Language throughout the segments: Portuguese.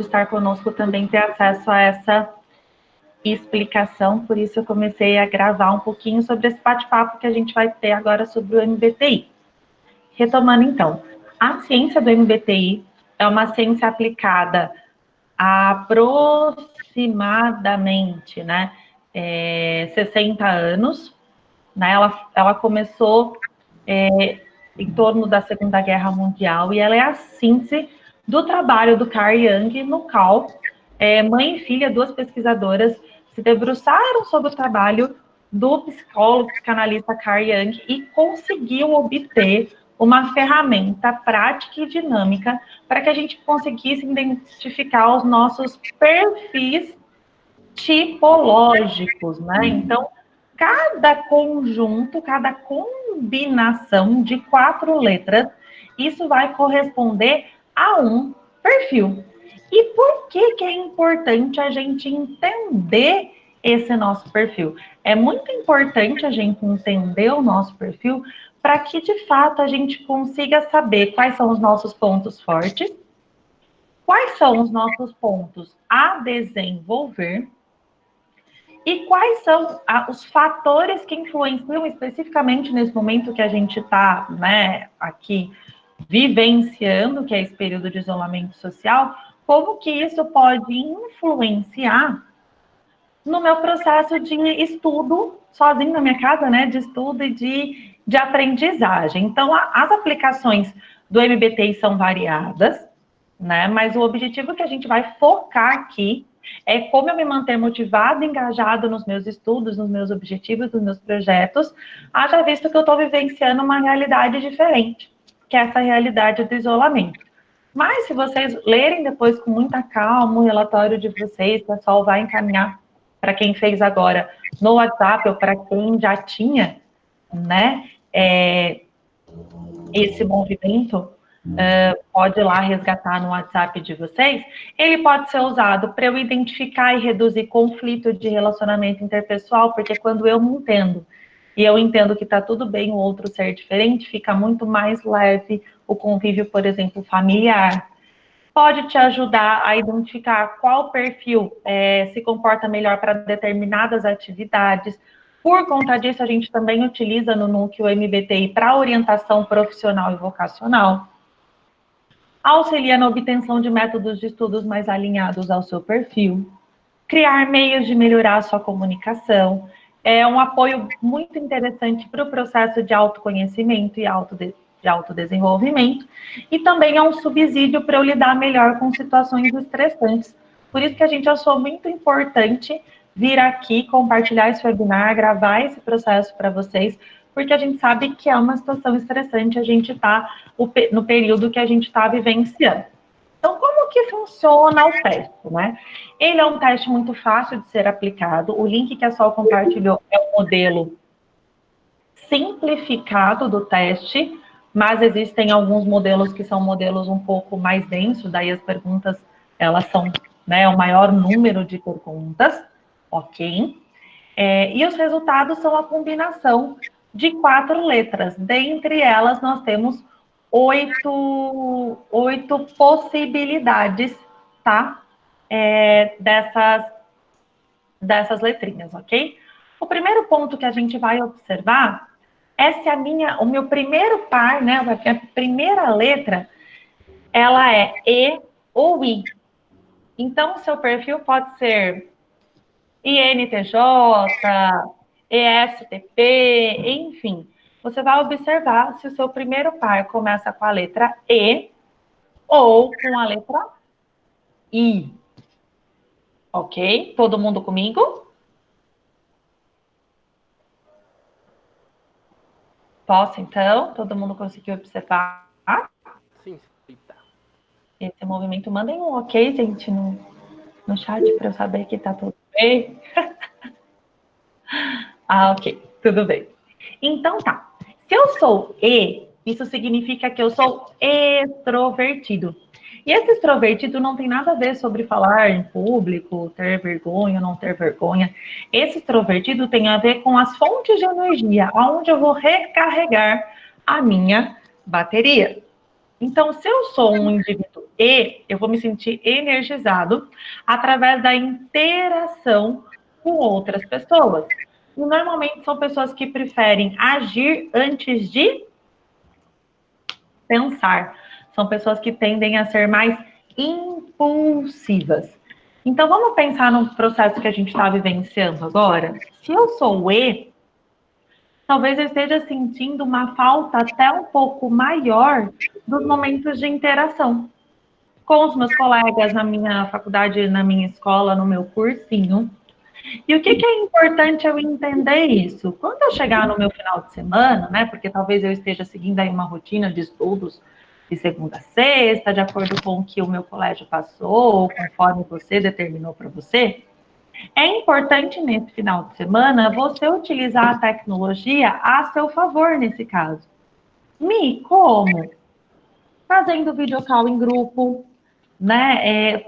estar conosco também ter acesso a essa explicação, por isso eu comecei a gravar um pouquinho sobre esse bate-papo que a gente vai ter agora sobre o MBTI. Retomando então, a ciência do MBTI é uma ciência aplicada há aproximadamente, 60 anos, né? Ela começou em torno da Segunda Guerra Mundial e ela é a síntese do trabalho do Carl Jung, no qual mãe e filha, duas pesquisadoras, se debruçaram sobre o trabalho do psicólogo, psicanalista Carl Jung e conseguiu obter uma ferramenta prática e dinâmica para que a gente conseguisse identificar os nossos perfis tipológicos, né? Então, cada conjunto, cada combinação de 4 letras, isso vai corresponder a um perfil. E por que é importante a gente entender esse nosso perfil? É muito importante a gente entender o nosso perfil para que, de fato, a gente consiga saber quais são os nossos pontos fortes, quais são os nossos pontos a desenvolver e quais são os fatores que influenciam especificamente nesse momento que a gente está, aqui vivenciando, que é esse período de isolamento social, como que isso pode influenciar no meu processo de estudo, sozinho na minha casa, de estudo e de aprendizagem. Então, as aplicações do MBTI são variadas, mas o objetivo que a gente vai focar aqui é como eu me manter motivado, engajado nos meus estudos, nos meus objetivos, nos meus projetos, haja visto que eu estou vivenciando uma realidade diferente, que é essa realidade do isolamento. Mas se vocês lerem depois com muita calma o relatório de vocês, o pessoal vai encaminhar para quem fez agora no WhatsApp ou para quem já tinha, esse movimento, pode ir lá resgatar no WhatsApp de vocês, ele pode ser usado para eu identificar e reduzir conflito de relacionamento interpessoal, porque quando eu me entendo e eu entendo que está tudo bem o outro ser diferente, fica muito mais leve o convívio, por exemplo, familiar. Pode te ajudar a identificar qual perfil se comporta melhor para determinadas atividades. Por conta disso, a gente também utiliza no núcleo MBTI para orientação profissional e vocacional. Auxilia na obtenção de métodos de estudos mais alinhados ao seu perfil. Criar meios de melhorar a sua comunicação. É um apoio muito interessante para o processo de autoconhecimento e de autodesenvolvimento. E também é um subsídio para eu lidar melhor com situações estressantes. Por isso que a gente achou muito importante vir aqui, compartilhar esse webinar, gravar esse processo para vocês, porque a gente sabe que é uma situação estressante, a gente está no período que a gente está vivenciando. Então, como que funciona o teste, Ele é um teste muito fácil de ser aplicado. O link que a Sol compartilhou é o modelo simplificado do teste, mas existem alguns modelos que são modelos um pouco mais densos, daí as perguntas, elas são, o maior número de perguntas, ok? E os resultados são a combinação de 4 letras. Dentre elas, nós temos 8 possibilidades, tá? Dessas letrinhas, ok? O primeiro ponto que a gente vai observar é se o meu primeiro par, a primeira letra, ela é E ou I. Então, o seu perfil pode ser INTJ, ESTP, enfim. Você vai observar se o seu primeiro par começa com a letra E ou com a letra I. Ok? Todo mundo comigo? Posso, então? Todo mundo conseguiu observar? Sim, tá. Esse movimento, mandem um ok, gente, no chat, para eu saber que tá tudo bem. Ok, tudo bem. Então tá. Se eu sou E, isso significa que eu sou extrovertido. E esse extrovertido não tem nada a ver sobre falar em público, ter vergonha, não ter vergonha. Esse extrovertido tem a ver com as fontes de energia, onde eu vou recarregar a minha bateria. Então, se eu sou um indivíduo E eu vou me sentir energizado através da interação com outras pessoas. E normalmente são pessoas que preferem agir antes de pensar. São pessoas que tendem a ser mais impulsivas. Então, vamos pensar no processo que a gente está vivenciando agora? Se eu sou o E, talvez eu esteja sentindo uma falta até um pouco maior dos momentos de interação com os meus colegas na minha faculdade, na minha escola, no meu cursinho. E o que é importante eu entender isso? Quando eu chegar no meu final de semana, né? Porque talvez eu esteja seguindo aí uma rotina de estudos de segunda a sexta, de acordo com o que o meu colégio passou, conforme você determinou para você. É importante nesse final de semana você utilizar a tecnologia a seu favor nesse caso. Como? Fazendo videocall em grupo, né?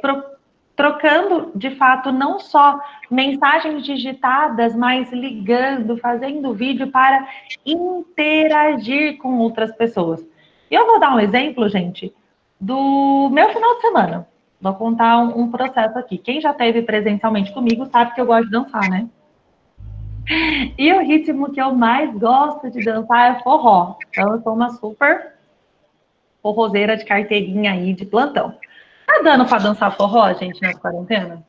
Trocando, de fato, não só mensagens digitadas, mas ligando, fazendo vídeo para interagir com outras pessoas. Eu vou dar um exemplo, gente, do meu final de semana. Vou contar um processo aqui. Quem já esteve presencialmente comigo sabe que eu gosto de dançar, né? E o ritmo que eu mais gosto de dançar é forró. Então, eu sou uma super forrozeira de carteirinha aí, de plantão. Tá dando para dançar forró, gente, nessa quarentena?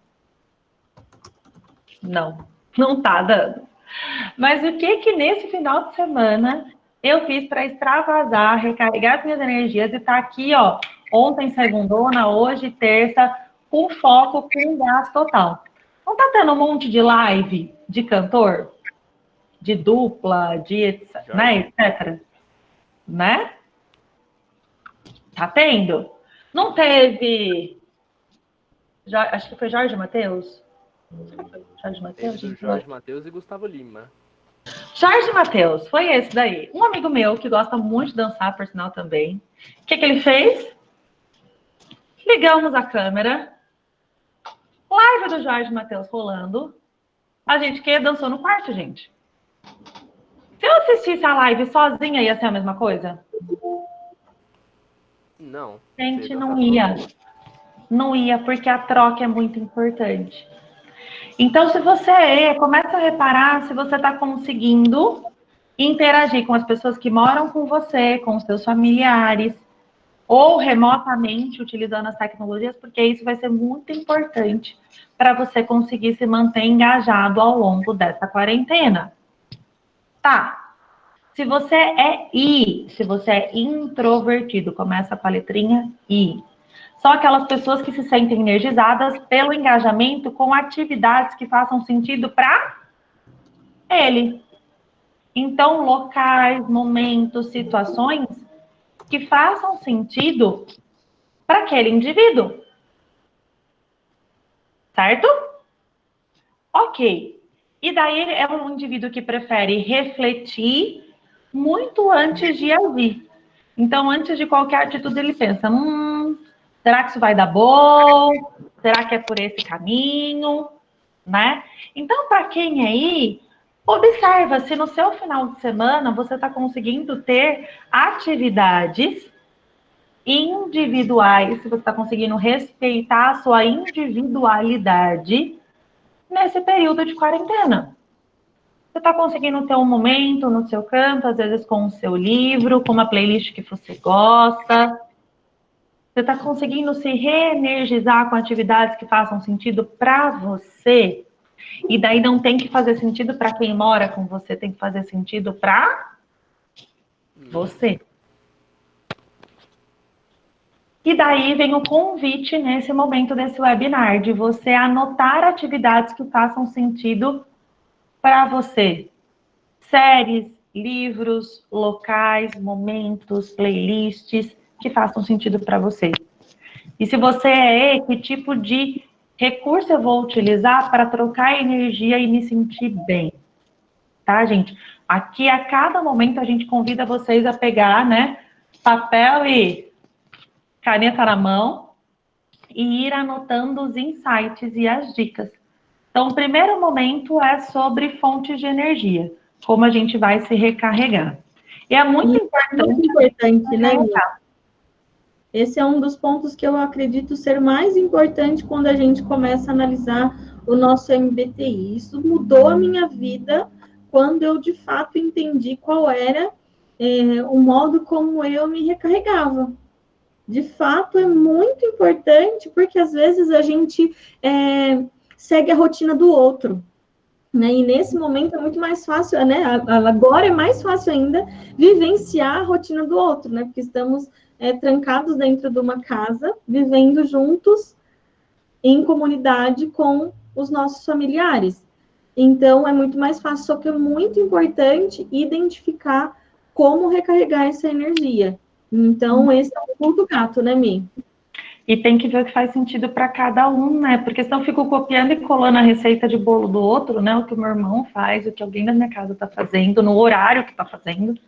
Não, não tá dando. Mas o que nesse final de semana eu fiz para extravasar, recarregar as minhas energias e estar aqui, ó, ontem segundona, hoje terça, com foco, com gás total. Não tá tendo um monte de live de cantor, de dupla, de né, etc, né? Tá tendo? Não teve, acho que foi Jorge Mateus? Jorge Mateus? Jorge Mateus e Gustavo Lima. Jorge Mateus, foi esse daí. Um amigo meu que gosta muito de dançar, por sinal também. O que ele fez? Ligamos a câmera, live do Jorge Mateus rolando. A gente que dançou no quarto, gente. Se eu assistisse a live sozinha, ia ser a mesma coisa? Não. Gente, não ia. Não ia, porque a troca é muito importante. Então, se você começa a reparar se você está conseguindo interagir com as pessoas que moram com você, com os seus familiares, ou remotamente utilizando as tecnologias, porque isso vai ser muito importante para você conseguir se manter engajado ao longo dessa quarentena. Tá. Se você é I, se você é introvertido, começa com a letrinha I. São aquelas pessoas que se sentem energizadas pelo engajamento com atividades que façam sentido para ele. Então, locais, momentos, situações que façam sentido para aquele indivíduo. Certo? Ok. E daí ele é um indivíduo que prefere refletir muito antes de agir. Então, antes de qualquer atitude, ele pensa: será que isso vai dar bom? Será que é por esse caminho? Né? Então, para quem aí, observa se no seu final de semana você está conseguindo ter atividades individuais, se você está conseguindo respeitar a sua individualidade nesse período de quarentena. Você está conseguindo ter um momento no seu canto, às vezes com o seu livro, com uma playlist que você gosta. Você está conseguindo se reenergizar com atividades que façam sentido para você. E daí não tem que fazer sentido para quem mora com você, tem que fazer sentido para você. E daí vem o convite nesse momento desse webinar, de você anotar atividades que façam sentido para você. Séries, livros, locais, momentos, playlists que façam sentido para você. E se você é que tipo de recurso eu vou utilizar para trocar energia e me sentir bem? Tá, gente? Aqui, a cada momento, a gente convida vocês a pegar, né, papel e caneta na mão e ir anotando os insights e as dicas. Então, o primeiro momento é sobre fontes de energia, como a gente vai se recarregar. E é muito importante, né? Esse é um dos pontos que eu acredito ser mais importante quando a gente começa a analisar o nosso MBTI. Isso mudou a minha vida quando eu, de fato, entendi qual era o modo como eu me recarregava. De fato, é muito importante, porque às vezes a gente segue a rotina do outro. Né? E nesse momento é muito mais fácil, né? Agora é mais fácil ainda vivenciar a rotina do outro, né? Porque estamos trancados dentro de uma casa, vivendo juntos em comunidade com os nossos familiares. Então é muito mais fácil, só que é muito importante identificar como recarregar essa energia. Então, esse é o pulo do gato, né, Mi? E tem que ver o que faz sentido para cada um, né? Porque senão eu fico copiando e colando a receita de bolo do outro, né? O que o meu irmão faz, o que alguém da minha casa está fazendo, no horário que está fazendo,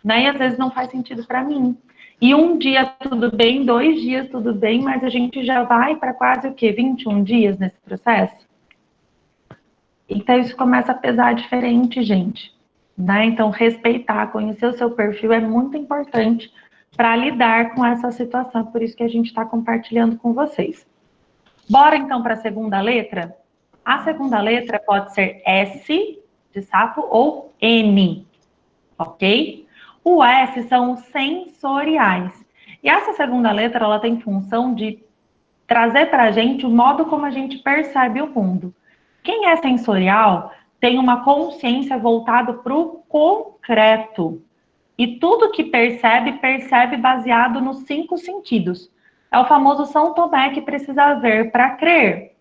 né? E às vezes não faz sentido para mim. E um dia tudo bem, 2 dias tudo bem, mas a gente já vai para quase o quê? 21 dias nesse processo? Então isso começa a pesar diferente, gente. Né? Então respeitar, conhecer o seu perfil é muito importante para lidar com essa situação. Por isso que a gente está compartilhando com vocês. Bora então para a segunda letra? A segunda letra pode ser S de sapo ou N, ok? O S são os sensoriais. E essa segunda letra, ela tem função de trazer para a gente o modo como a gente percebe o mundo. Quem é sensorial tem uma consciência voltada para o concreto. E tudo que percebe, percebe baseado nos 5 sentidos. É o famoso São Tomé que precisa ver para crer.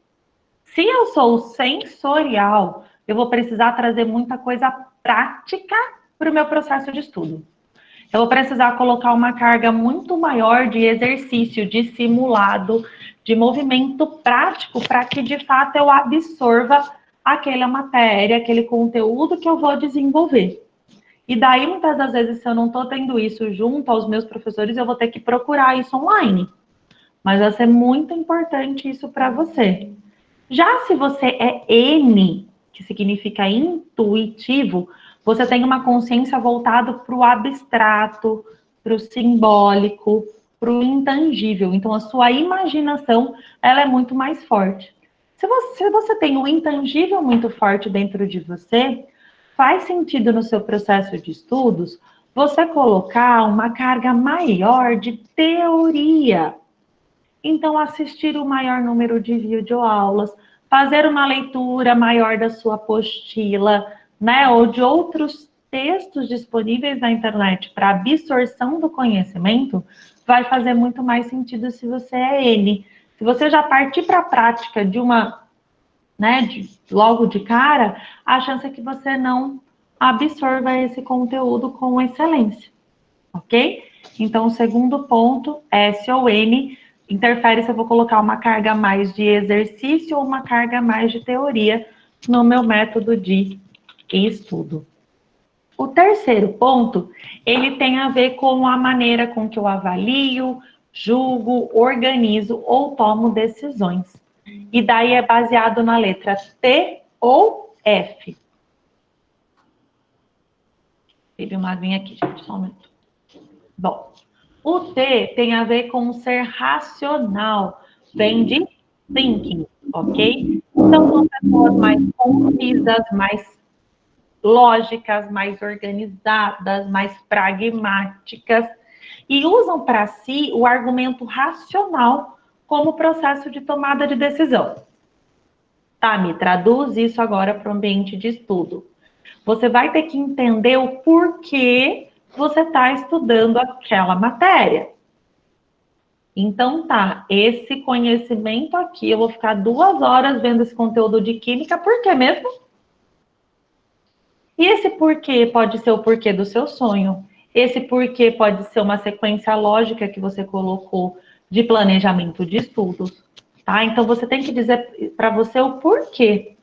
Se eu sou sensorial, eu vou precisar trazer muita coisa prática para o meu processo de estudo. Eu vou precisar colocar uma carga muito maior de exercício, de simulado, de movimento prático, para que de fato eu absorva aquela matéria, aquele conteúdo que eu vou desenvolver. E daí, muitas das vezes, se eu não estou tendo isso junto aos meus professores, eu vou ter que procurar isso online. Mas vai ser muito importante isso para você. Já se você é N, que significa intuitivo, você tem uma consciência voltada para o abstrato, para o simbólico, para o intangível. Então, a sua imaginação, ela é muito mais forte. Se você tem o intangível muito forte dentro de você, faz sentido no seu processo de estudos você colocar uma carga maior de teoria. Então, assistir o maior número de videoaulas, fazer uma leitura maior da sua apostila, né, ou de outros textos disponíveis na internet para absorção do conhecimento, vai fazer muito mais sentido se você é N. Se você já partir para a prática de uma, né, logo de cara, a chance é que você não absorva esse conteúdo com excelência, ok? Então, o segundo ponto, S ou N, interfere se eu vou colocar uma carga mais de exercício ou uma carga mais de teoria no meu método de estudo. O terceiro ponto, ele tem a ver com a maneira com que eu avalio, julgo, organizo ou tomo decisões. E daí é baseado na letra T ou F. Teve uma aguinha aqui, gente, só um minuto. Bom, o T tem a ver com ser racional, vem de thinking, ok? Então, são pessoas mais concisas, mais lógicas, mais organizadas, mais pragmáticas, e usam para si o argumento racional como processo de tomada de decisão. Tá, me traduz isso agora para o ambiente de estudo. Você vai ter que entender o porquê você está estudando aquela matéria. Então tá, esse conhecimento aqui, eu vou ficar 2 horas vendo esse conteúdo de química, por quê mesmo? E esse porquê pode ser o porquê do seu sonho. Esse porquê pode ser uma sequência lógica que você colocou de planejamento de estudos, tá? Então você tem que dizer para você o porquê.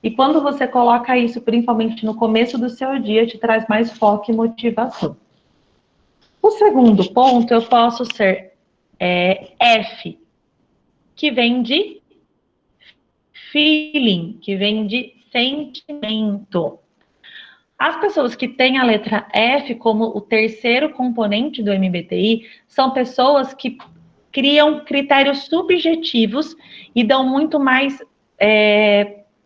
E quando você coloca isso, principalmente no começo do seu dia, te traz mais foco e motivação. O segundo ponto, eu posso ser F, que vem de feeling, que vem de sentimento. As pessoas que têm a letra F como o terceiro componente do MBTI são pessoas que criam critérios subjetivos e dão muito mais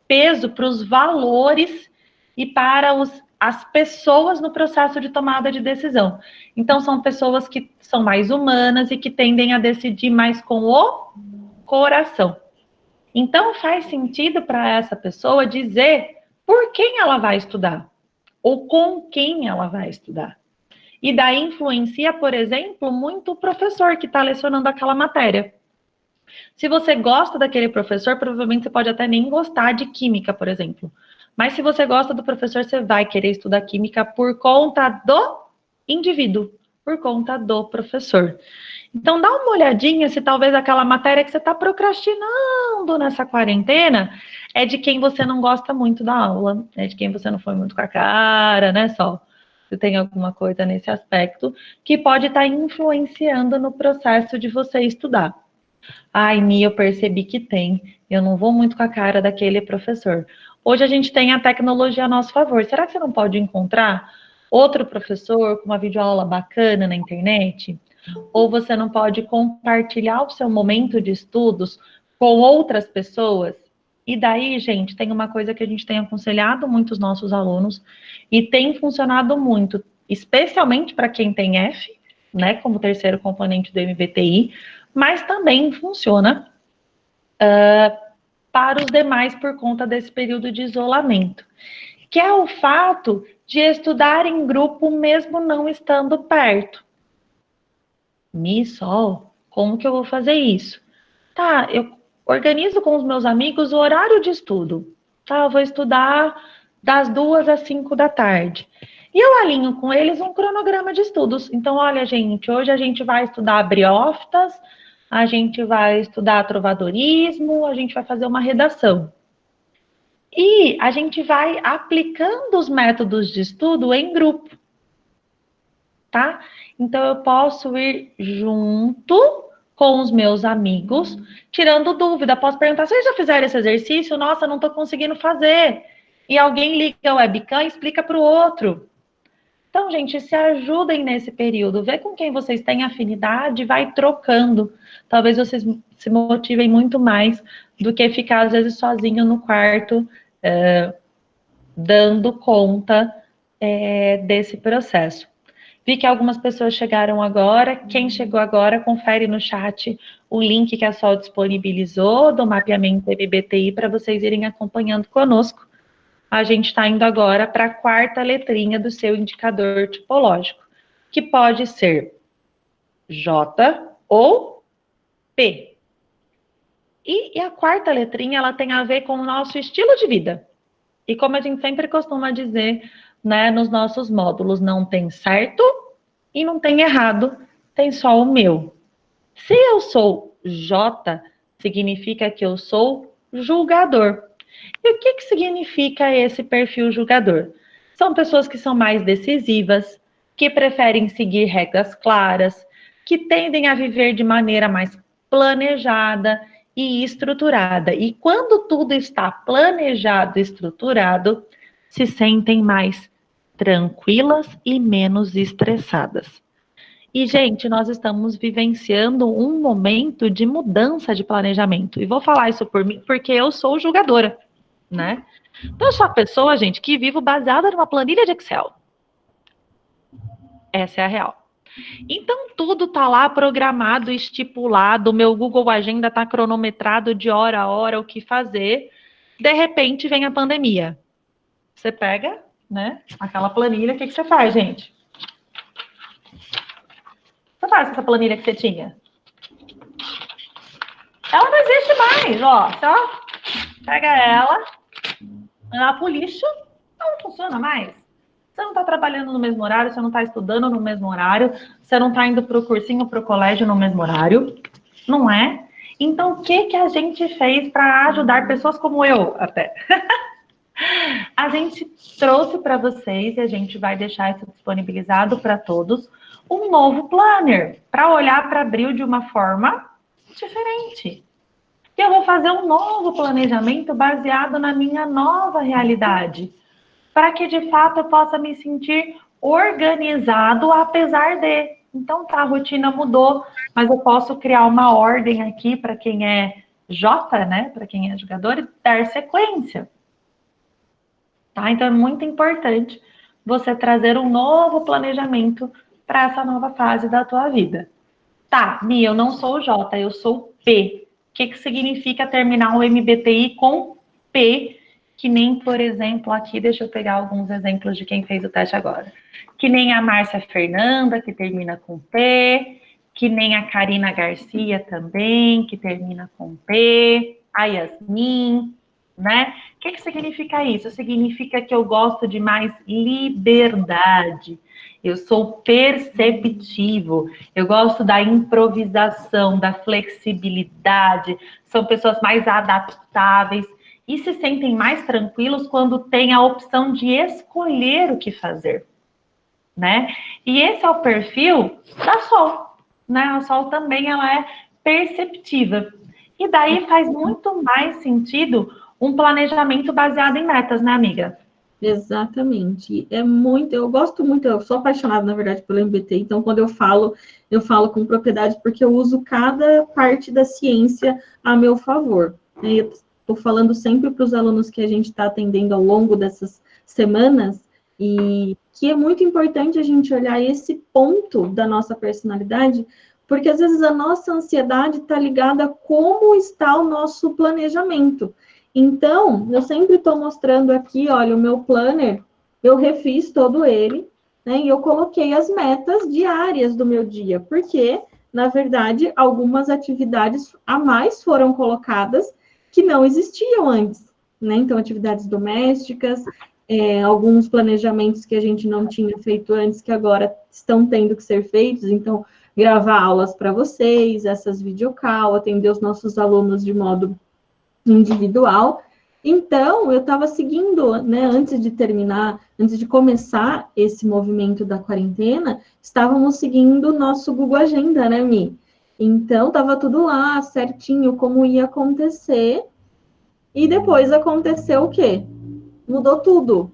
peso para os valores e para as pessoas no processo de tomada de decisão. Então, são pessoas que são mais humanas e que tendem a decidir mais com o coração. Então, faz sentido para essa pessoa dizer por quem ela vai estudar ou com quem ela vai estudar. E daí influencia, por exemplo, muito o professor que está lecionando aquela matéria. Se você gosta daquele professor, provavelmente você pode até nem gostar de química, por exemplo. Mas se você gosta do professor, você vai querer estudar química por conta do indivíduo, por conta do professor. Então, dá uma olhadinha se talvez aquela matéria que você está procrastinando nessa quarentena é de quem você não gosta muito da aula, é de quem você não foi muito com a cara, né, Sol? Se tem alguma coisa nesse aspecto que pode estar influenciando no processo de você estudar. Ai, Mi, eu percebi que tem. Eu não vou muito com a cara daquele professor. Hoje a gente tem a tecnologia a nosso favor. Será que você não pode encontrar outro professor com uma videoaula bacana na internet? Ou você não pode compartilhar o seu momento de estudos com outras pessoas? E daí, gente, tem uma coisa que a gente tem aconselhado muito os nossos alunos e tem funcionado muito, especialmente para quem tem F, né, como terceiro componente do MBTI, mas também funciona para os demais por conta desse período de isolamento, que é o fato de estudar em grupo mesmo não estando perto. Mi, Sol, como que eu vou fazer isso? Tá, eu organizo com os meus amigos o horário de estudo. Tá, eu vou estudar das 2 às 5 da tarde. E eu alinho com eles um cronograma de estudos. Então, olha, gente, hoje a gente vai estudar briófitas, a gente vai estudar trovadorismo, a gente vai fazer uma redação. E a gente vai aplicando os métodos de estudo em grupo, tá? Então, eu posso ir junto com os meus amigos, tirando dúvida. Posso perguntar, vocês já fizeram esse exercício? Nossa, não estou conseguindo fazer. E alguém liga a webcam e explica para o outro. Então, gente, se ajudem nesse período. Vê com quem vocês têm afinidade e vai trocando. Talvez vocês se motivem muito mais do que ficar, às vezes, sozinho no quarto, dando conta desse processo. Vi que algumas pessoas chegaram agora. Quem chegou agora, confere no chat o link que a Sol disponibilizou do mapeamento MBTI para vocês irem acompanhando conosco. A gente está indo agora para a quarta letrinha do seu indicador tipológico, que pode ser J ou P. E a quarta letrinha, ela tem a ver com o nosso estilo de vida. E como a gente sempre costuma dizer, né, nos nossos módulos, não tem certo e não tem errado, tem só o meu. Se eu sou J, significa que eu sou julgador. E o que significa esse perfil julgador? São pessoas que são mais decisivas, que preferem seguir regras claras, que tendem a viver de maneira mais planejada e estruturada. E quando tudo está planejado e estruturado, se sentem mais tranquilas e menos estressadas. E, gente, nós estamos vivenciando um momento de mudança de planejamento. E vou falar isso por mim, porque eu sou julgadora, né? Então, eu sou a pessoa, gente, que vivo baseada numa planilha de Excel. Essa é a real. Então, tudo tá lá programado, estipulado, o meu Google Agenda tá cronometrado de hora a hora o que fazer. De repente, vem a pandemia. Você pega, né, aquela planilha, o que você faz, gente? Você faz com essa planilha que você tinha? Ela não existe mais, ó. Só pega ela, ela pro lixo, não funciona mais. Você não está trabalhando no mesmo horário, você não está estudando no mesmo horário, você não está indo para o cursinho, para o colégio no mesmo horário, não é? Então, o que a gente fez para ajudar pessoas como eu, até? A gente trouxe para vocês, e a gente vai deixar isso disponibilizado para todos, um novo planner, para olhar para abril de uma forma diferente. E eu vou fazer um novo planejamento baseado na minha nova realidade, para que de fato eu possa me sentir organizado apesar de, Então tá, a rotina mudou, mas eu posso criar uma ordem aqui para quem é J, né? Para quem é jogador, e dar sequência. Tá? Então é muito importante você trazer um novo planejamento para essa nova fase da tua vida. Tá, Mi, eu não sou o J, eu sou o P. O que significa terminar o MBTI com P? Que nem, por exemplo, aqui, deixa eu pegar alguns exemplos de quem fez o teste agora. Que nem a Márcia Fernanda, que termina com P. Que nem a Karina Garcia também, que termina com P. A Yasmin, né? O que significa isso? Significa que eu gosto de mais liberdade. Eu sou perceptivo, eu gosto da improvisação, da flexibilidade, são pessoas mais adaptáveis e se sentem mais tranquilos quando têm a opção de escolher o que fazer, né? E esse é o perfil da Sol, né? A Sol também ela é perceptiva. E daí faz muito mais sentido um planejamento baseado em metas, né, amiga? Exatamente. Eu gosto muito, eu sou apaixonada, na verdade, pelo MBT, então quando eu falo com propriedade, porque eu uso cada parte da ciência a meu favor. Eu estou falando sempre para os alunos que a gente está atendendo ao longo dessas semanas, e que é muito importante a gente olhar esse ponto da nossa personalidade, porque às vezes a nossa ansiedade está ligada a como está o nosso planejamento. Então, eu sempre estou mostrando aqui, olha, o meu planner, eu refiz todo ele, né? E eu coloquei as metas diárias do meu dia, porque, na verdade, algumas atividades a mais foram colocadas que não existiam antes, né? Então, atividades domésticas, alguns planejamentos que a gente não tinha feito antes, que agora estão tendo que ser feitos, então, gravar aulas para vocês, essas videocall, atender os nossos alunos de modo individual. Então, eu estava seguindo, né, antes de começar esse movimento da quarentena, estávamos seguindo o nosso Google Agenda, né, Mi? Então, estava tudo lá, certinho, como ia acontecer, e depois aconteceu o quê? Mudou tudo.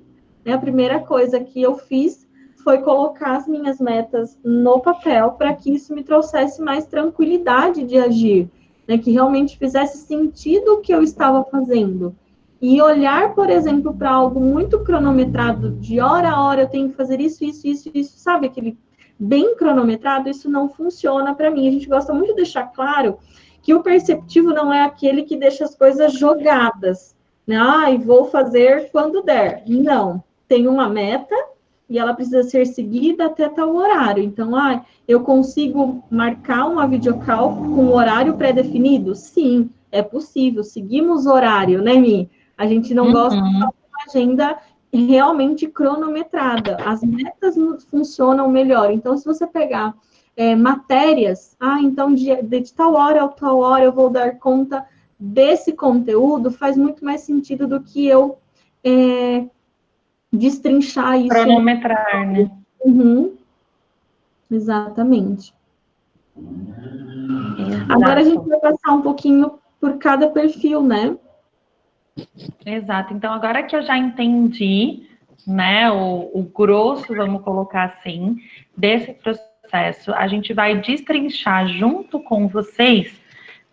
A primeira coisa que eu fiz foi colocar as minhas metas no papel para que isso me trouxesse mais tranquilidade de agir, né, que realmente fizesse sentido o que eu estava fazendo. E olhar, por exemplo, para algo muito cronometrado, de hora a hora eu tenho que fazer isso, sabe? Aquele bem cronometrado, isso não funciona para mim. A gente gosta muito de deixar claro que o perceptivo não é aquele que deixa as coisas jogadas, né? Ah, e vou fazer quando der. Não, tem uma meta e ela precisa ser seguida até tal horário. Então, eu consigo marcar uma videocall com um horário pré-definido? Sim, é possível. Seguimos o horário, né, Mi? A gente não gosta de uma agenda realmente cronometrada. As metas funcionam melhor. Então, se você pegar matérias, então de tal hora a tal hora eu vou dar conta desse conteúdo, faz muito mais sentido do que eu destrinchar isso. Cronometrar, né? Uhum. Exatamente. Exato. Agora a gente vai passar um pouquinho por cada perfil, né? Exato. Então, agora que eu já entendi, né, o grosso, vamos colocar assim, desse processo, a gente vai destrinchar junto com vocês,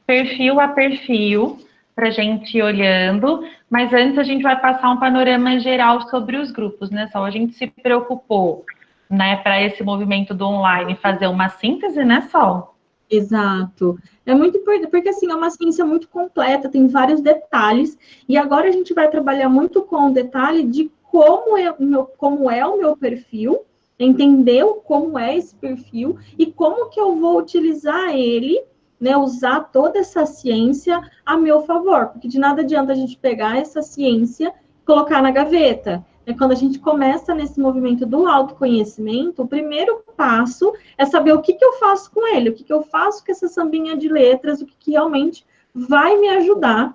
perfil a perfil, para a gente ir olhando, mas antes a gente vai passar um panorama geral sobre os grupos, né, Sol? A gente se preocupou, né, para esse movimento do online fazer uma síntese, né, Sol? Exato. É muito importante, porque assim, é uma ciência muito completa, tem vários detalhes, e agora a gente vai trabalhar muito com o detalhe de como é o meu perfil, entender como é esse perfil, e como que eu vou utilizar ele, né, usar toda essa ciência a meu favor, porque de nada adianta a gente pegar essa ciência e colocar na gaveta. Quando a gente começa nesse movimento do autoconhecimento, o primeiro passo é saber o que eu faço com ele, o que eu faço com essa sambinha de letras, o que realmente vai me ajudar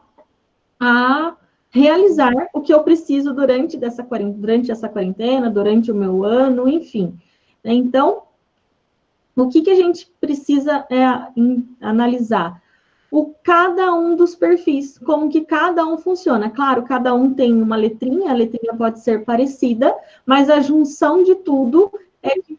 a realizar o que eu preciso durante essa quarentena, durante o meu ano, enfim. Então, o que a gente precisa analisar? Cada um dos perfis, como que cada um funciona. Claro, cada um tem uma letrinha, a letrinha pode ser parecida, mas a junção de tudo é que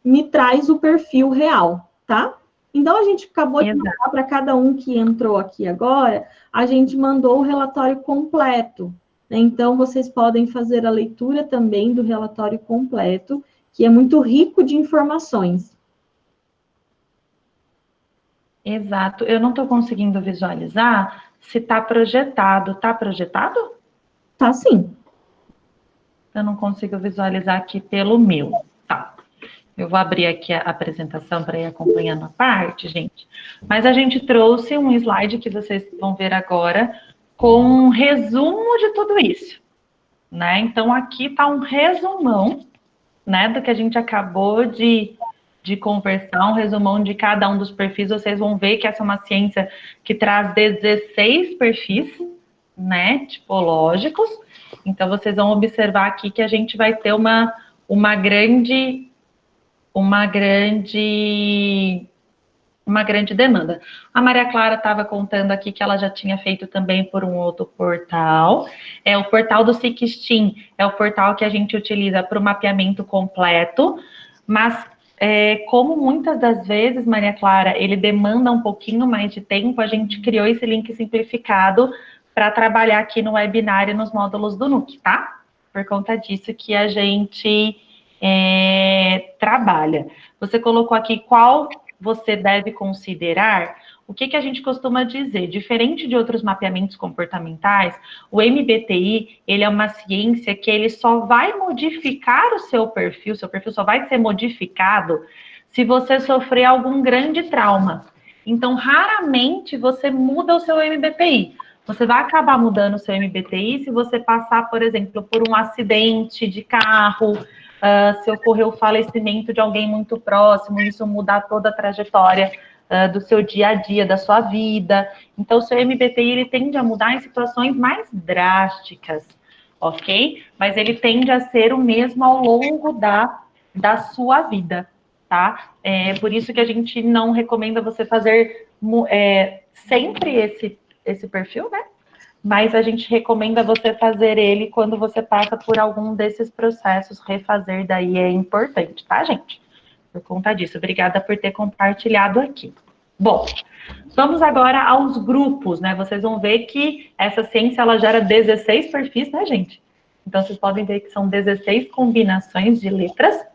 me traz o perfil real, tá? Então, a gente acabou de mandar para cada um que entrou aqui agora, a gente mandou o relatório completo, né? Então, vocês podem fazer a leitura também do relatório completo, que é muito rico de informações. Exato. Eu não estou conseguindo visualizar se está projetado. Está projetado? Tá sim. Eu não consigo visualizar aqui pelo meu. Tá. Eu vou abrir aqui a apresentação para ir acompanhando a parte, gente. Mas a gente trouxe um slide que vocês vão ver agora com um resumo de tudo isso, né? Então, aqui está um resumão, né, do que a gente acabou de conversar, um resumão de cada um dos perfis. Vocês vão ver que essa é uma ciência que traz 16 perfis, né, tipológicos. Então, vocês vão observar aqui que a gente vai ter uma grande demanda. A Maria Clara estava contando aqui que ela já tinha feito também por um outro portal. É o portal do Sixteen, é o portal que a gente utiliza para o mapeamento completo, mas como muitas das vezes, Maria Clara, ele demanda um pouquinho mais de tempo, a gente criou esse link simplificado para trabalhar aqui no webinário nos módulos do NUC, tá? Por conta disso que a gente trabalha. Você colocou aqui qual você deve considerar. O que a gente costuma dizer? Diferente de outros mapeamentos comportamentais, o MBTI, ele é uma ciência que ele só vai modificar o seu perfil só vai ser modificado se você sofrer algum grande trauma. Então, raramente você muda o seu MBTI. Você vai acabar mudando o seu MBTI se você passar, por exemplo, por um acidente de carro, se ocorrer o falecimento de alguém muito próximo, isso mudar toda a trajetória do seu dia a dia, da sua vida. Então, o seu MBTI, ele tende a mudar em situações mais drásticas, ok? Mas ele tende a ser o mesmo ao longo da sua vida, tá? É por isso que a gente não recomenda você fazer sempre esse perfil, né? Mas a gente recomenda você fazer ele quando você passa por algum desses processos, refazer daí é importante, tá, gente? Por conta disso. Obrigada por ter compartilhado aqui. Bom, vamos agora aos grupos, né? Vocês vão ver que essa ciência, ela gera 16 perfis, né, gente? Então, vocês podem ver que são 16 combinações de letras,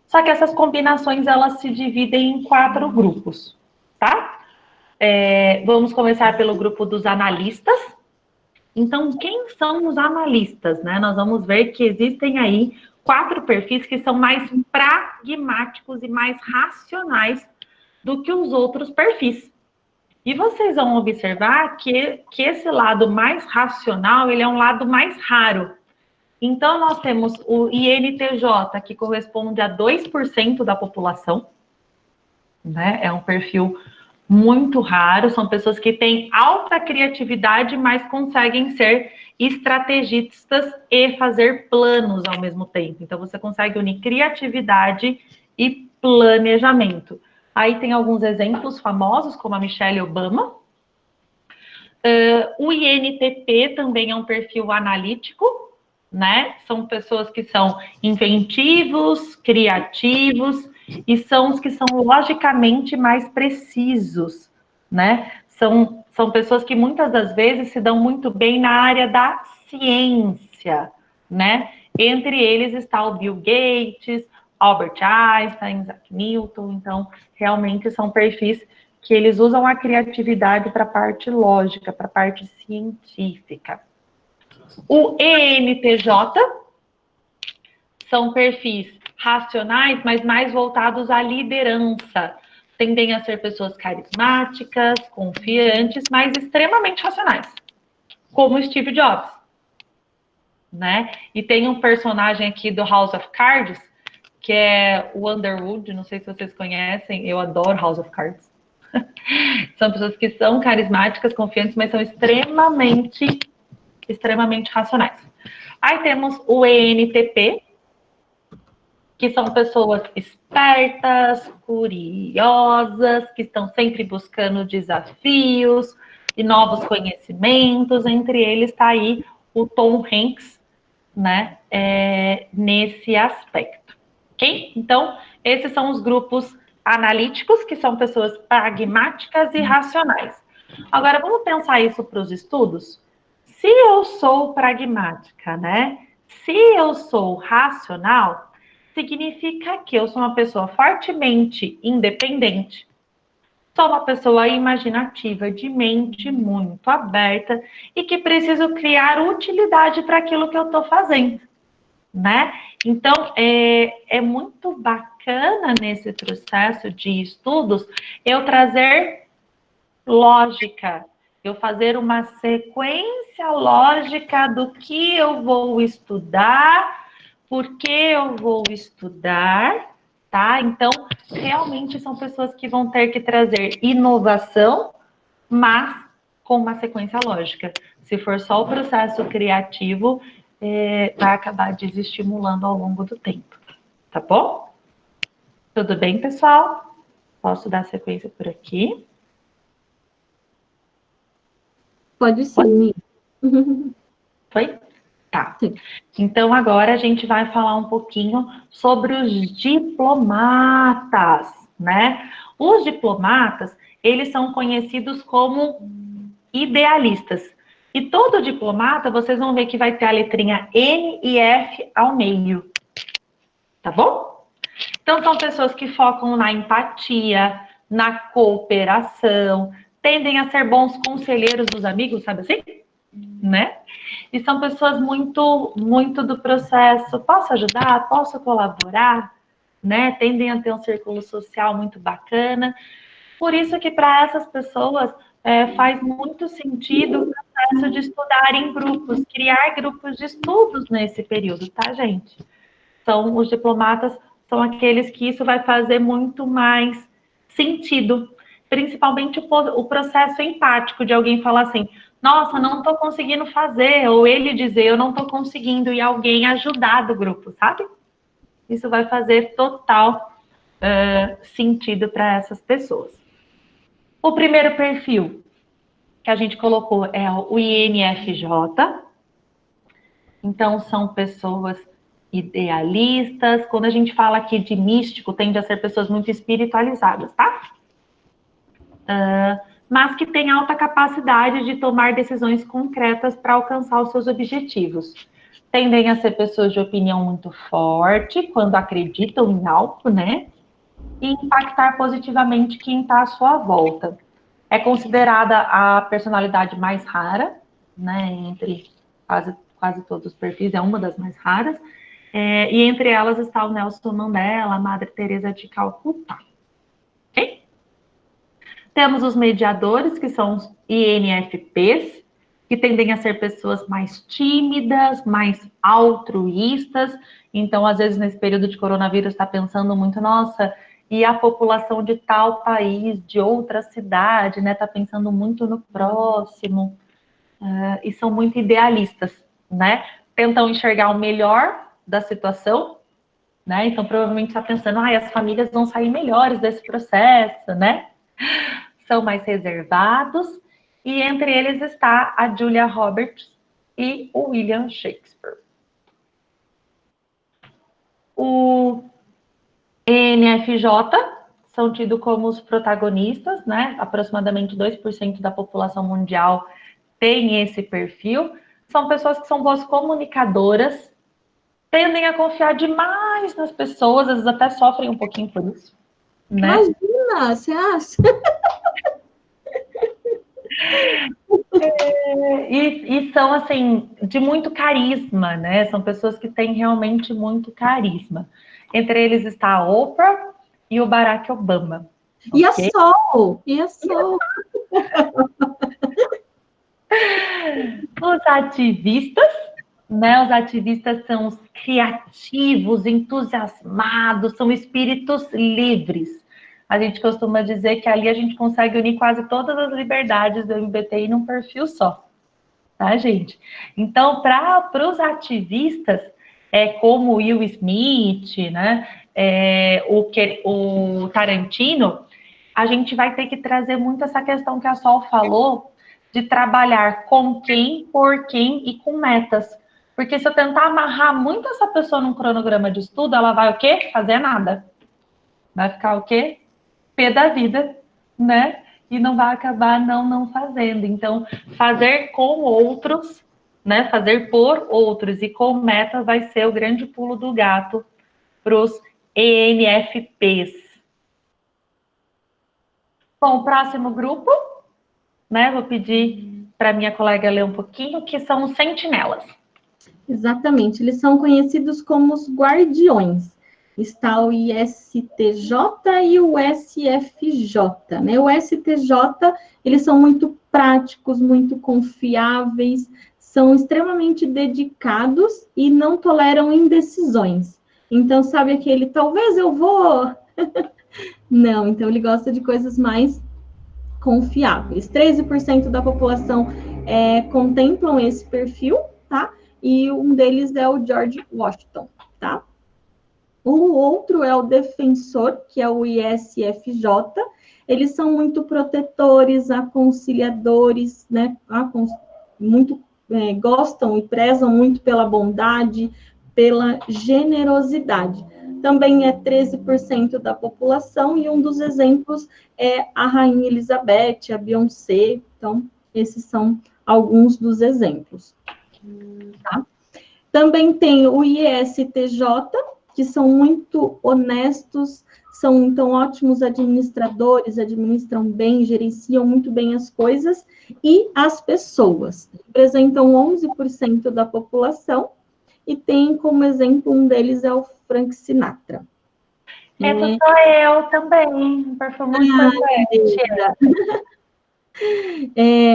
só que essas combinações, elas se dividem em 4 grupos, tá? Vamos começar pelo grupo dos analistas. Então, quem são os analistas, né? Nós vamos ver que existem aí 4 perfis que são mais pragmáticos e mais racionais do que os outros perfis. E vocês vão observar que esse lado mais racional, ele é um lado mais raro. Então, nós temos o INTJ, que corresponde a 2% da população, né? É um perfil muito raro, são pessoas que têm alta criatividade, mas conseguem ser estrategistas e fazer planos ao mesmo tempo. Então, você consegue unir criatividade e planejamento. Aí tem alguns exemplos famosos, como a Michelle Obama. O INTP também é um perfil analítico, né? São pessoas que são inventivos, criativos, e são os que são logicamente mais precisos, né? São pessoas que muitas das vezes se dão muito bem na área da ciência, né? Entre eles está o Bill Gates, Albert Einstein, Isaac Newton. Então, realmente são perfis que eles usam a criatividade para a parte lógica, para a parte científica. O ENTJ são perfis racionais, mas mais voltados à liderança. Tendem a ser pessoas carismáticas, confiantes, mas extremamente racionais, como Steve Jobs, né? E tem um personagem aqui do House of Cards, que é o Underwood, não sei se vocês conhecem, eu adoro House of Cards. São pessoas que são carismáticas, confiantes, mas são extremamente racionais. Aí temos o ENTP, que são pessoas espertas, curiosas, que estão sempre buscando desafios e novos conhecimentos. Entre eles está aí o Tom Hanks, né, nesse aspecto. ok? Então, esses são os grupos analíticos, que são pessoas pragmáticas e racionais. Agora, vamos pensar isso para os estudos? Se eu sou pragmática, né? Se eu sou racional, significa que eu sou uma pessoa fortemente independente, sou uma pessoa imaginativa, de mente muito aberta e que preciso criar utilidade para aquilo que eu estou fazendo, né? Então, é muito bacana nesse processo de estudos eu trazer lógica, eu fazer uma sequência lógica do que eu vou estudar, por que eu vou estudar, tá? Então, realmente são pessoas que vão ter que trazer inovação, mas com uma sequência lógica. Se for só o processo criativo, vai acabar desestimulando ao longo do tempo, tá bom? Tudo bem, pessoal? Posso dar sequência por aqui? Pode sim. Foi? Tá. Sim. Então, agora a gente vai falar um pouquinho sobre os diplomatas, né? Os diplomatas, eles são conhecidos como idealistas. E todo diplomata, vocês vão ver que vai ter a letrinha N e F ao meio. Tá bom? Então, são pessoas que focam na empatia, na cooperação, tendem a ser bons conselheiros dos amigos, sabe assim? Né? E são pessoas muito do processo, posso ajudar, posso colaborar, né? Tendem a ter um círculo social muito bacana. Por isso que para essas pessoas faz muito sentido o processo de estudar em grupos, criar grupos de estudos nesse período, tá, gente? Então, os diplomatas são aqueles que isso vai fazer muito mais sentido, principalmente o processo empático de alguém falar assim, nossa, não estou conseguindo fazer, ou ele dizer, eu não estou conseguindo, e alguém ajudar do grupo, sabe? Isso vai fazer total sentido para essas pessoas. O primeiro perfil que a gente colocou é o INFJ. Então, são pessoas idealistas. Quando a gente fala aqui de místico, tende a ser pessoas muito espiritualizadas, tá? Mas que têm alta capacidade de tomar decisões concretas para alcançar os seus objetivos. Tendem a ser pessoas de opinião muito forte, quando acreditam em algo, né? E impactar positivamente quem está à sua volta. É considerada a personalidade mais rara, né? Entre quase todos os perfis, é uma das mais raras. E entre elas está o Nelson Mandela, a Madre Teresa de Calcutá. Ok? Temos os mediadores, que são os INFPs, que tendem a ser pessoas mais tímidas, mais altruístas. Então, às vezes, nesse período de coronavírus, está pensando muito, nossa, e a população de tal país, de outra cidade, né? Está pensando muito no próximo. E são muito idealistas, né? Tentam enxergar o melhor da situação, né? Então, provavelmente está pensando, as famílias vão sair melhores desse processo, né? São mais reservados, e entre eles está a Julia Roberts e o William Shakespeare. O ENFJ são tidos como os protagonistas, né? Aproximadamente 2% da população mundial tem esse perfil. São pessoas que são boas comunicadoras, tendem a confiar demais nas pessoas, às vezes até sofrem um pouquinho por isso, né? Imagina, você acha? E são, assim, de muito carisma, né? São pessoas que têm realmente muito carisma. Entre eles está a Oprah e o Barack Obama. E a Sol, e a Sol. Os ativistas, né? Os ativistas são os criativos, entusiasmados, são espíritos livres. A gente costuma dizer que ali a gente consegue unir quase todas as liberdades do MBTI num perfil só, tá, gente? Então, para os ativistas, como Will Smith, né? O Tarantino, a gente vai ter que trazer muito essa questão que a Sol falou, de trabalhar com quem, por quem e com metas. Porque se eu tentar amarrar muito essa pessoa num cronograma de estudo, ela vai o quê? Fazer nada. Vai ficar o quê? Pé da vida, né? E não vai acabar não fazendo. Então, fazer com outros, né? Fazer por outros e com metas vai ser o grande pulo do gato para os ENFPs. Bom, o próximo grupo, né? Vou pedir para minha colega ler um pouquinho, que são os sentinelas. Exatamente, eles são conhecidos como os guardiões. Está o ISTJ e o SFJ, né? O STJ, eles são muito práticos, muito confiáveis, são extremamente dedicados e não toleram indecisões. Então, sabe aquele, talvez eu vou... Não, então ele gosta de coisas mais confiáveis. 13% da população contemplam esse perfil, tá? E um deles é o George Washington, tá? O outro é o defensor, que é o ISFJ. Eles são muito protetores, aconselhadores, né? Gostam e prezam muito pela bondade, pela generosidade. Também é 13% da população, e um dos exemplos é a Rainha Elizabeth, a Beyoncé. Então, esses são alguns dos exemplos. Tá? Também tem o ISTJ, que são muito honestos, são, então, ótimos administradores, administram bem, gerenciam muito bem as coisas e as pessoas. Representam 11% da população, e tem como exemplo, um deles é o Frank Sinatra. Essa sou eu também, um perfil muito importante.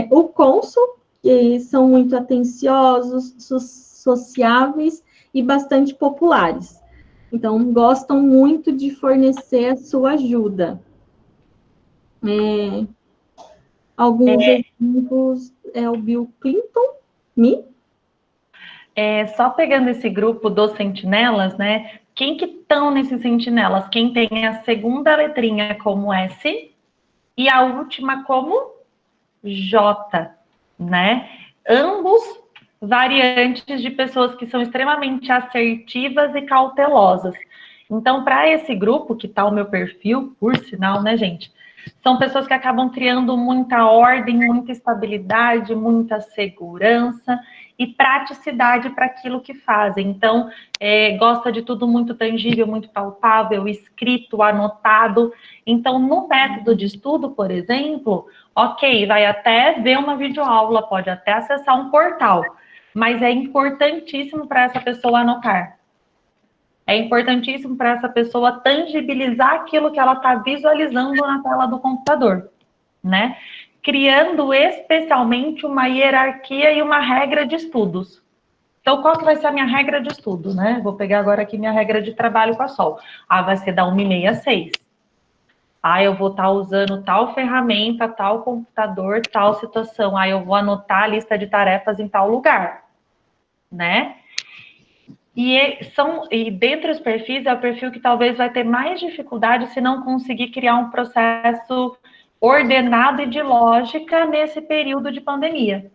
O cônsul, que são muito atenciosos, sociáveis e bastante populares. Então, gostam muito de fornecer a sua ajuda. Alguns exemplos é o Bill Clinton, Só pegando esse grupo dos sentinelas, né? Quem que estão nesses sentinelas? Quem tem a segunda letrinha como S e a última como J, né? Ambos variantes de pessoas que são extremamente assertivas e cautelosas. Então, para esse grupo, que está o meu perfil, por sinal, né, gente? São pessoas que acabam criando muita ordem, muita estabilidade, muita segurança e praticidade para aquilo que fazem. Então, gosta de tudo muito tangível, muito palpável, escrito, anotado. Então, no método de estudo, por exemplo, ok, vai até ver uma videoaula, pode até acessar um portal, mas é importantíssimo para essa pessoa anotar. É importantíssimo para essa pessoa tangibilizar aquilo que ela está visualizando na tela do computador, né? Criando especialmente uma hierarquia e uma regra de estudos. Então, qual que vai ser a minha regra de estudo, né? Vou pegar agora aqui minha regra de trabalho com a Sol. Vai ser da 1h30 às 6. Eu vou estar usando tal ferramenta, tal computador, tal situação. Eu vou anotar a lista de tarefas em tal lugar, né? E dentre os perfis, é o perfil que talvez vai ter mais dificuldade se não conseguir criar um processo ordenado e de lógica nesse período de pandemia.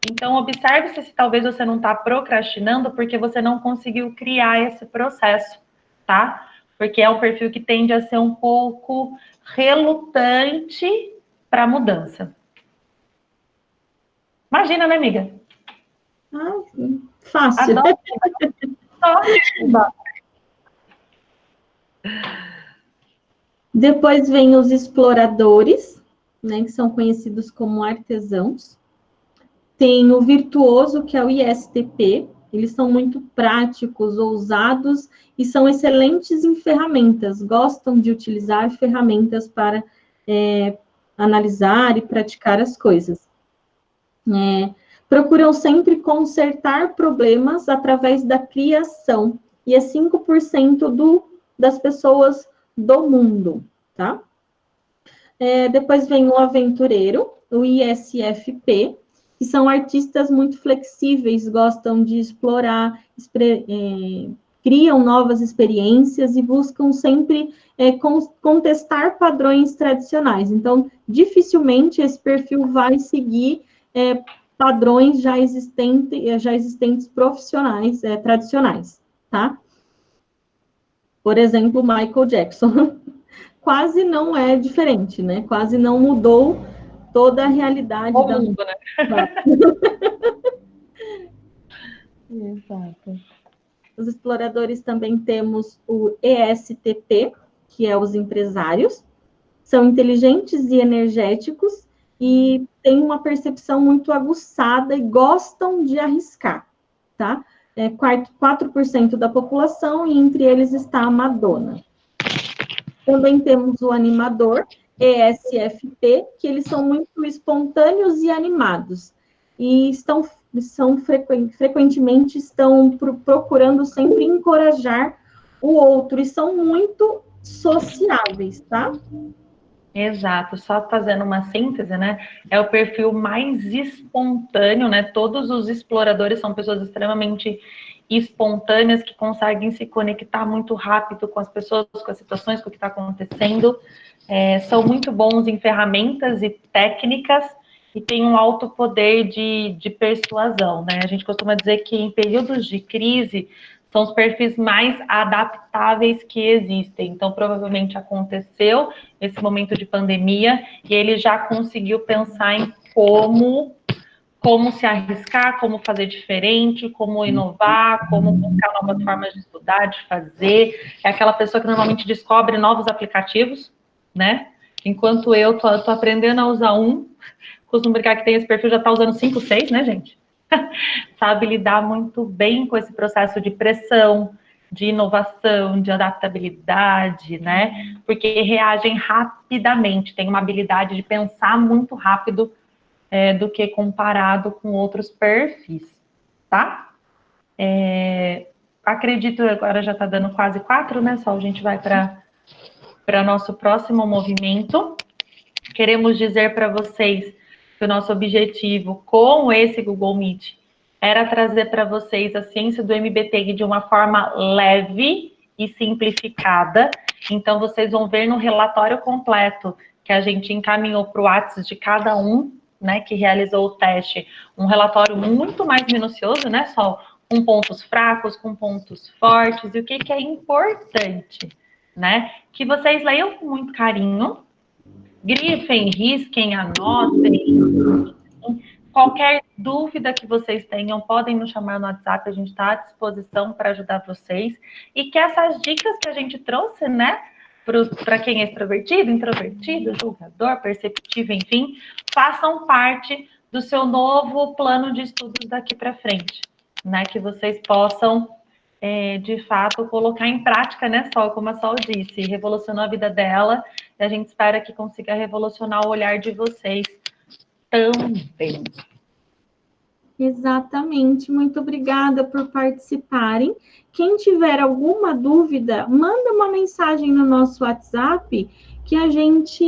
Então, observe se talvez você não está procrastinando porque você não conseguiu criar esse processo, tá? Porque é um perfil que tende a ser um pouco relutante para mudança. Imagina, né, amiga? Fácil. Depois vem os exploradores, né, que são conhecidos como artesãos. Tem o virtuoso, que é o ISTP. Eles são muito práticos, ousados e são excelentes em ferramentas. Gostam de utilizar ferramentas para analisar e praticar as coisas. Procuram sempre consertar problemas através da criação. E é 5% das pessoas do mundo, tá? Depois vem o aventureiro, o ISFP, que são artistas muito flexíveis, gostam de explorar, criam novas experiências e buscam sempre contestar padrões tradicionais. Então, dificilmente esse perfil vai seguir padrões já existentes profissionais, tradicionais, tá? Por exemplo, Michael Jackson. Quase não é diferente, né? Quase não mudou toda a realidade O da... mundo, né? Exato. Os exploradores também temos o ESTP, que é os empresários. São inteligentes e energéticos e têm uma percepção muito aguçada e gostam de arriscar, tá? 4% da população e entre eles está a Madonna. Também temos o animador, ESFP, que eles são muito espontâneos e animados. E frequentemente estão procurando sempre encorajar o outro. E são muito sociáveis, tá? Exato, só fazendo uma síntese, né? É o perfil mais espontâneo, né? Todos os exploradores são pessoas extremamente espontâneas que conseguem se conectar muito rápido com as pessoas, com as situações, com o que está acontecendo. São muito bons em ferramentas e técnicas e têm um alto poder de persuasão, né? A gente costuma dizer que em períodos de crise são os perfis mais adaptáveis que existem. Então, provavelmente aconteceu esse momento de pandemia e ele já conseguiu pensar em como se arriscar, como fazer diferente, como inovar, como buscar novas formas de estudar, de fazer. É aquela pessoa que normalmente descobre novos aplicativos, né? Enquanto eu tô aprendendo a usar costumo brincar que tem esse perfil, já tá usando 5, 6, né, gente? Sabe lidar muito bem com esse processo de pressão, de inovação, de adaptabilidade, né? Porque reagem rapidamente, tem uma habilidade de pensar muito rápido do que comparado com outros perfis, tá? Acredito, agora já tá dando quase 4, né? Só a gente vai para nosso próximo movimento. Queremos dizer para vocês que o nosso objetivo com esse Google Meet era trazer para vocês a ciência do MBTI de uma forma leve e simplificada. Então, vocês vão ver no relatório completo que a gente encaminhou para o WhatsApp de cada um, né, que realizou o teste, um relatório muito mais minucioso, né, Sol? Com pontos fracos, com pontos fortes, e o que é importante, né? Que vocês leiam com muito carinho, grifem, risquem, anotem. Qualquer dúvida que vocês tenham, podem nos chamar no WhatsApp, a gente está à disposição para ajudar vocês. E que essas dicas que a gente trouxe, né, para quem é extrovertido, introvertido, julgador, perceptivo, enfim, façam parte do seu novo plano de estudos daqui para frente, né, que vocês possam, de fato, colocar em prática, né, Sol, como a Sol disse, revolucionou a vida dela, e a gente espera que consiga revolucionar o olhar de vocês também. Exatamente, muito obrigada por participarem. Quem tiver alguma dúvida, manda uma mensagem no nosso WhatsApp que a gente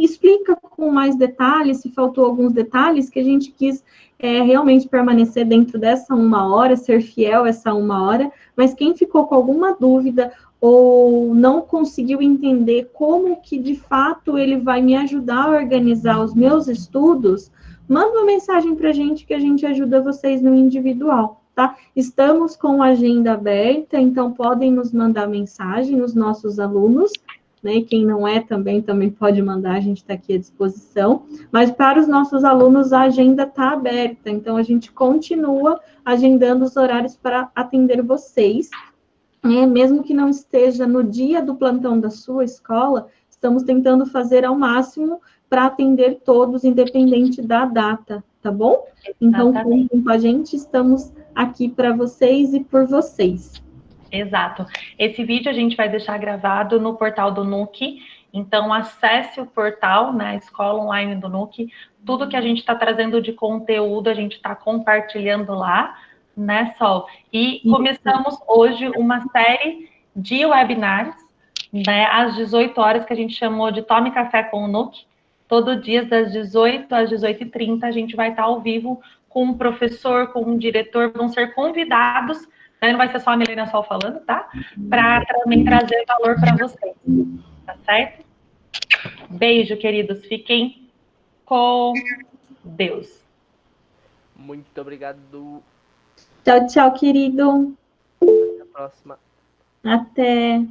explica com mais detalhes, se faltou alguns detalhes, que a gente quis realmente permanecer dentro dessa 1 hora, ser fiel a essa 1 hora, mas quem ficou com alguma dúvida ou não conseguiu entender como que de fato ele vai me ajudar a organizar os meus estudos, manda uma mensagem para a gente que a gente ajuda vocês no individual, tá? Estamos com a agenda aberta, então podem nos mandar mensagem, os nossos alunos, né? E quem não é também pode mandar, a gente está aqui à disposição. Mas para os nossos alunos a agenda está aberta, então a gente continua agendando os horários para atender vocês. Mesmo que não esteja no dia do plantão da sua escola, estamos tentando fazer ao máximo para atender todos, independente da data, tá bom? Então, contem com a gente, estamos aqui para vocês e por vocês. Exato. Esse vídeo a gente vai deixar gravado no portal do NUC, então acesse o portal, né, Escola Online do NUC, tudo que a gente está trazendo de conteúdo, a gente está compartilhando lá, né, Sol? E começamos hoje uma série de webinars, né, às 18 horas, que a gente chamou de Tome Café com o NUC. Todo dia, das 18 às 18h30, a gente vai estar ao vivo com um professor, com um diretor, vão ser convidados, né? Não vai ser só a Milena Sol falando, tá? Para também trazer valor para vocês, tá certo? Beijo, queridos. Fiquem com Deus. Muito obrigado. Tchau, tchau, querido. Até a próxima. Até.